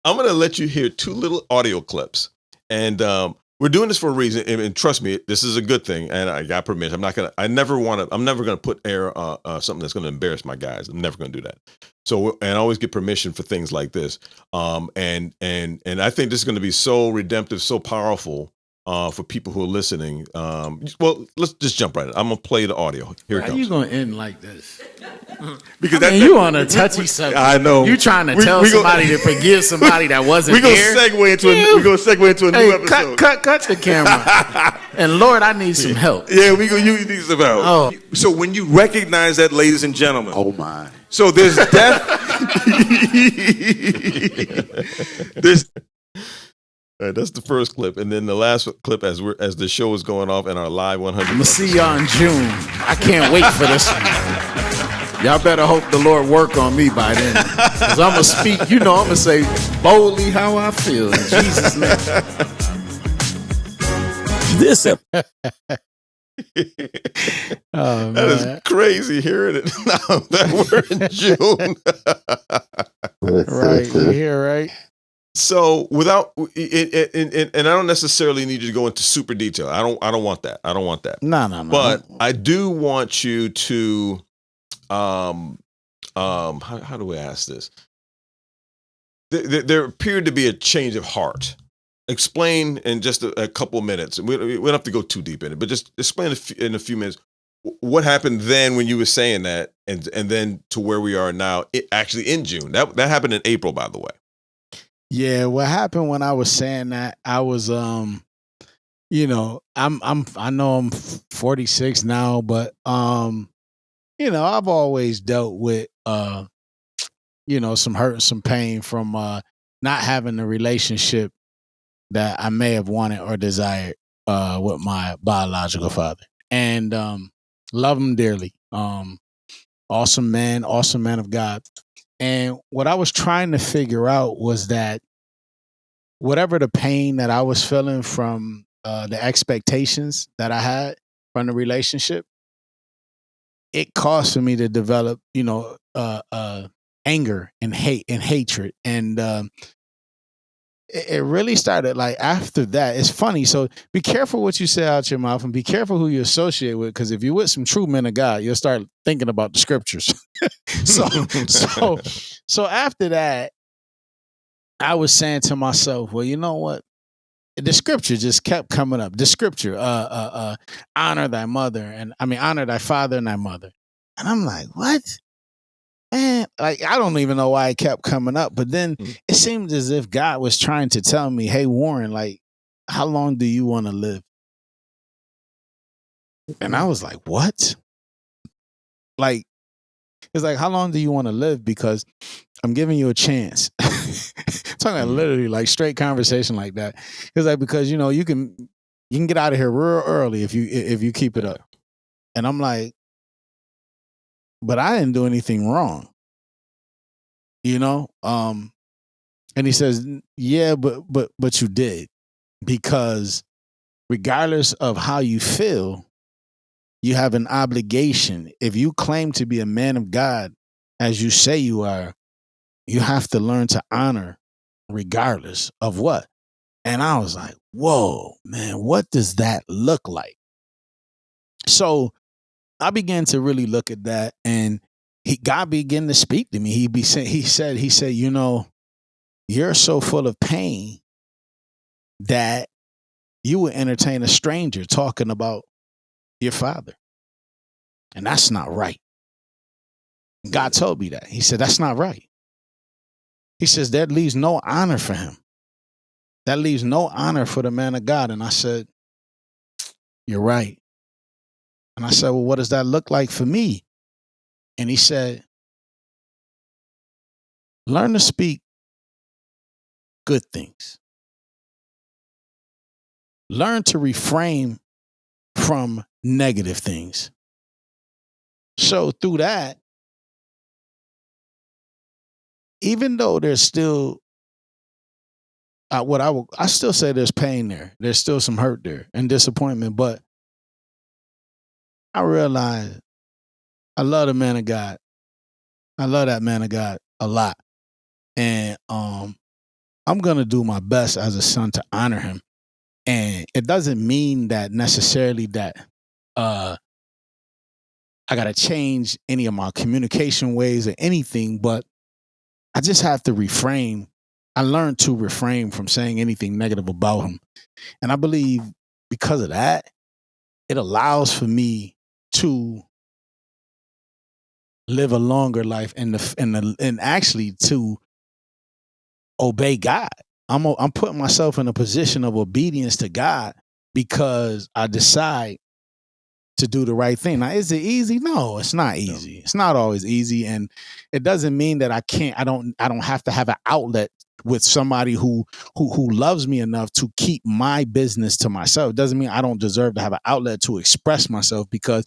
I'm going to let you hear two little audio clips. And we're doing this for a reason. And trust me, this is a good thing. And I got permission. I'm never going to put air something that's going to embarrass my guys. I'm never going to do that. So, and I always get permission for things like this. And I think this is going to be so redemptive, so powerful for people who are listening. Well, let's just jump right in. I'm going to play the audio. Here it comes. How you going to end like this? Because you on a touchy subject. I know. You trying to tell somebody to forgive somebody that wasn't We're gonna there. segue into a new episode. Cut the camera. And Lord, I need some help. Yeah, we gonna use these about. Oh. So when you recognize that, ladies and gentlemen. Oh my. So there's death. There's. All right, that's the first clip, and then the last clip as the show is going off in our live 100. I'm gonna see y'all in June. I can't wait for this one. Y'all better hope the Lord work on me by then, because I'm gonna speak. I'm gonna say boldly how I feel in Jesus' name. Oh, that is crazy hearing it now that we're in June. Right, you hear right? So without it, and I don't necessarily need you to go into super detail. I don't want that. I don't want that. No. But I do want you to, how do I ask this? There appeared to be a change of heart. Explain in just a couple of minutes. We don't have to go too deep in it, but just explain in a few minutes what happened then when you were saying that, and then to where we are now. Actually in June. That happened in April, by the way. Yeah, what happened when I was saying that, I was I know I'm 46 now, but I've always dealt with some hurt and some pain from not having the relationship that I may have wanted or desired with my biological father. And love him dearly. Awesome man of God. And what I was trying to figure out was that whatever the pain that I was feeling from the expectations that I had from the relationship, it caused for me to develop, anger and hate and hatred. And it really started like after that. It's funny. So be careful what you say out your mouth and be careful who you associate with, because if you're with some true men of God, you'll start thinking about the scriptures. So after that, I was saying to myself, well, you know what? The scripture just kept coming up. The scripture, honor thy mother, and honor thy father and thy mother. And I'm like, what? Man, like, I don't even know why it kept coming up. But then it seemed as if God was trying to tell me, hey, Warren, like, how long do you want to live? And I was like, what? Like, it's like, how long do you want to live? Because I'm giving you a chance. Talking about literally like straight conversation like that. It's like, because you can get out of here real early if you keep it up. And I'm like, but I didn't do anything wrong. And he says, yeah, but you did, because regardless of how you feel, you have an obligation. If you claim to be a man of God, as you say you are, you have to learn to honor regardless of what. And I was like, whoa, man, what does that look like? So I began to really look at that, and God began to speak to me. He said, you're so full of pain that you would entertain a stranger talking about your father. And that's not right. God told me that. He said, that's not right. He says, that leaves no honor for him. That leaves no honor for the man of God. And I said, you're right. And I said, well, what does that look like for me? And he said, learn to speak good things. Learn to refrain from negative things. So through that, even though there's still I still say there's pain there. There's still some hurt there and disappointment, but I realize I love the man of God. I love that man of God a lot. And I'm gonna do my best as a son to honor him. And it doesn't mean that necessarily that I gotta change any of my communication ways or anything, but I just have to refrain. I learned to refrain from saying anything negative about him. And I believe because of that, it allows for me to live a longer life and actually to obey God. I'm putting myself in a position of obedience to God because I decide to do the right thing. Now, is it easy? No, it's not easy. No. It's not always easy, and it doesn't mean that I can't. I don't have to have an outlet with somebody who loves me enough to keep my business to myself. It doesn't mean I don't deserve to have an outlet to express myself, because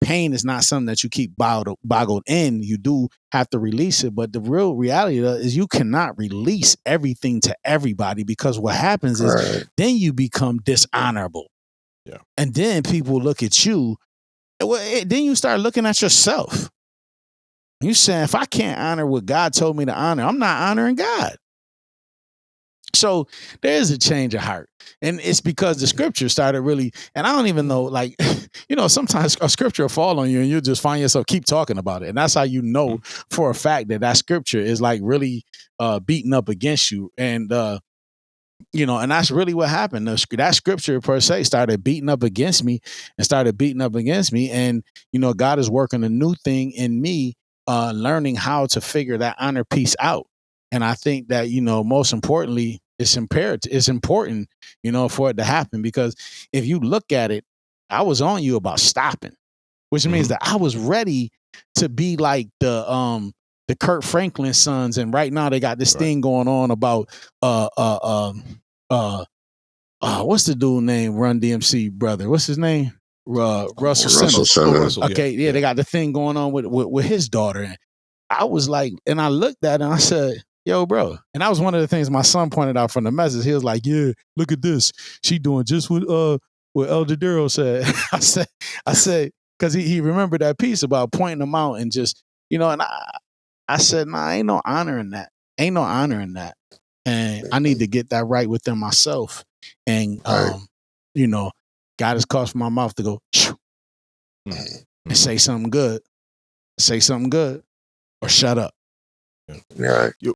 pain is not something that you keep boggled in. You do have to release it, but the real reality is you cannot release everything to everybody, because what happens is then you become dishonorable. Yeah. And then people look at you. Then you start looking at yourself. You saying, if I can't honor what God told me to honor, I'm not honoring God. So there's a change of heart. And it's because the scripture started really, and I don't even know, like, sometimes a scripture will fall on you and you'll just find yourself keep talking about it. And that's how you know for a fact that scripture is like really beating up against you. And, and that's really what happened. That scripture per se started beating up against me. And, God is working a new thing in me, learning how to figure that honor piece out. And I think that, most importantly, it's imperative. It's important, for it to happen, because if you look at it, I was on you about stopping, which means that I was ready to be like the Kurt Franklin sons. And right now they got this thing going on about, what's the dude name? Run DMC brother. What's his name? Russell Simmons. Okay. Yeah. They got the thing going on with his daughter. And I was like, and I looked at it and I said, yo, bro. And that was one of the things my son pointed out from the message. He was like, yeah, look at this. She doing just what Elder Darrell said. I said, because he remembered that piece about pointing them out and just, and I said, nah, ain't no honor in that. And I need to get that right within myself. And, God has caused my mouth to go and say something good or shut up. Yeah.